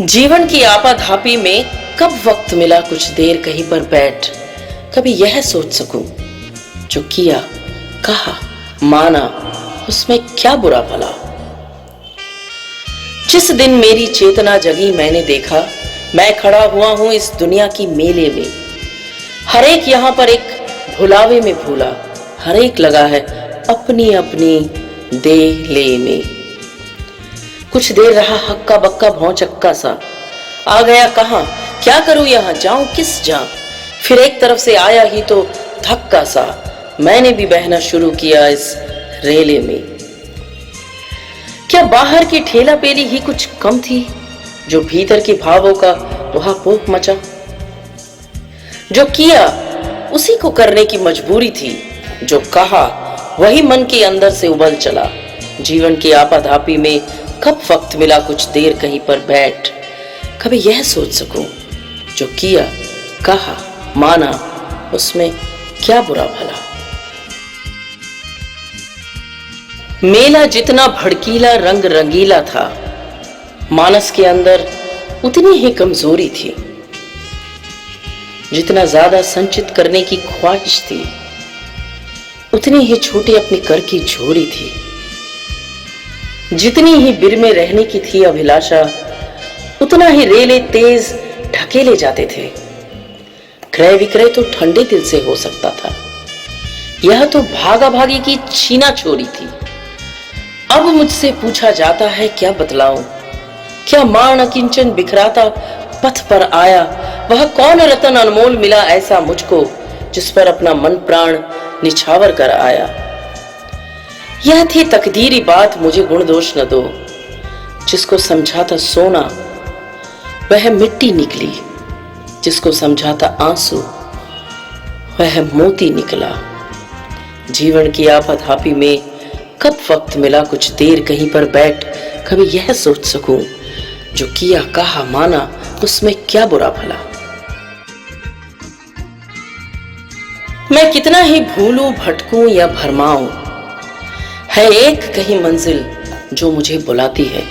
जीवन की आपाधापी में कब वक्त मिला कुछ देर कहीं पर बैठ, कभी यह सोच सकूं जो किया, कहा, माना, उसमें क्या बुरा भला। जिस दिन मेरी चेतना जगी मैंने देखा मैं खड़ा हुआ हूं इस दुनिया की मेले में। हर एक यहां पर एक भुलावे में भूला, हर एक लगा है अपनी अपनी दे ले में। कुछ देर रहा हक्का बक्का भौचक्का सा, आ गया कहां, क्या करूं यहां, जाऊं किस जा। फिर एक तरफ से आया ही तो धक्का सा, मैंने भी बहना शुरू किया इस रेले में। क्या बाहर की ठेला पेली ही कुछ कम थी, जो भीतर के भावों का वहां पोक मचा। जो किया उसी को करने की मजबूरी थी, जो कहा वही मन के अंदर से उबल चला। जीवन की आपाधापी में कब वक्त मिला कुछ देर कहीं पर बैठ, कभी यह सोच सकूं जो किया, कहा, माना, उसमें क्या बुरा भला। मेला जितना भड़कीला रंग रंगीला था, मानस के अंदर उतनी ही कमजोरी थी। जितना ज्यादा संचित करने की ख्वाहिश थी, उतनी ही छोटी अपनी कर की झोली थी। जितनी ही बिर में रहने की थी अभिलाषा, उतना ही रेले तेज ढकेले जाते थे। क्रय विक्रय तो ठंडे दिल से हो सकता था, यह तो भागा भागी की छीना छोरी थी। अब मुझसे पूछा जाता है क्या बतलाऊं, क्या मान अकिंचन बिखराता पथ पर आया, वह कौन रतन अनमोल मिला ऐसा मुझको, जिस पर अपना मन प्राण निछावर कर आया। यह थी तकदीरी बात, मुझे गुण दोष न दो। जिसको समझा था सोना वह मिट्टी निकली, जिसको समझा था आंसू वह मोती निकला। जीवन की आपाधापी में कब वक्त मिला कुछ देर कहीं पर बैठ, कभी यह सोच सकूं जो किया, कहा, माना, उसमें क्या बुरा भला। मैं कितना ही भूलूं भटकूं या भरमाऊं, है एक कहीं मंजिल जो मुझे बुलाती है।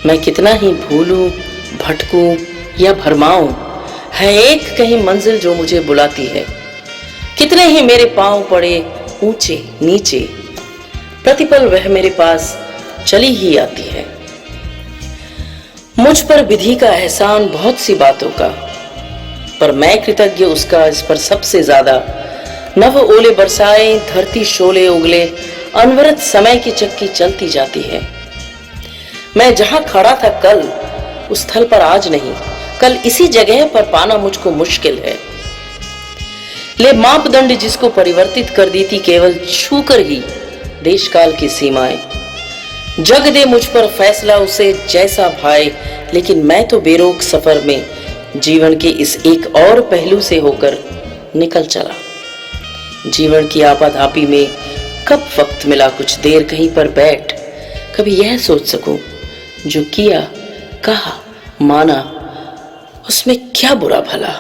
मैं कितना ही भूलूं भटकूं या भरमाऊं, है एक कहीं मंजिल जो मुझे बुलाती है। कितने ही मेरे पांव पड़े ऊंचे नीचे, प्रतिपल वह मेरे पास चली ही आती है। मुझ पर विधि का एहसान बहुत सी बातों का, पर मैं कृतज्ञ उसका इस पर सबसे ज्यादा। नभ ओले बरसाए धरती शोले उगले, अनवरत समय की चक्की चलती जाती है। मैं जहां खड़ा था कल, उस स्थल पर आज नहीं, कल इसी जगह पर पाना मुझको मुश्किल है। ले मापदंड जिसको परिवर्तित कर दी थी केवल छूकर ही देश काल की सीमाएं। जग दे मुझ पर फैसला उसे जैसा भाए, लेकिन मैं तो बेरोक सफर में जीवन के इस एक और पहलू से होकर निकल चला। जीवन की आपाधापी में कब वक्त मिला कुछ देर कहीं पर बैठ, कभी यह सोच सकूं जो किया, कहा, माना, उसमें क्या बुरा भला।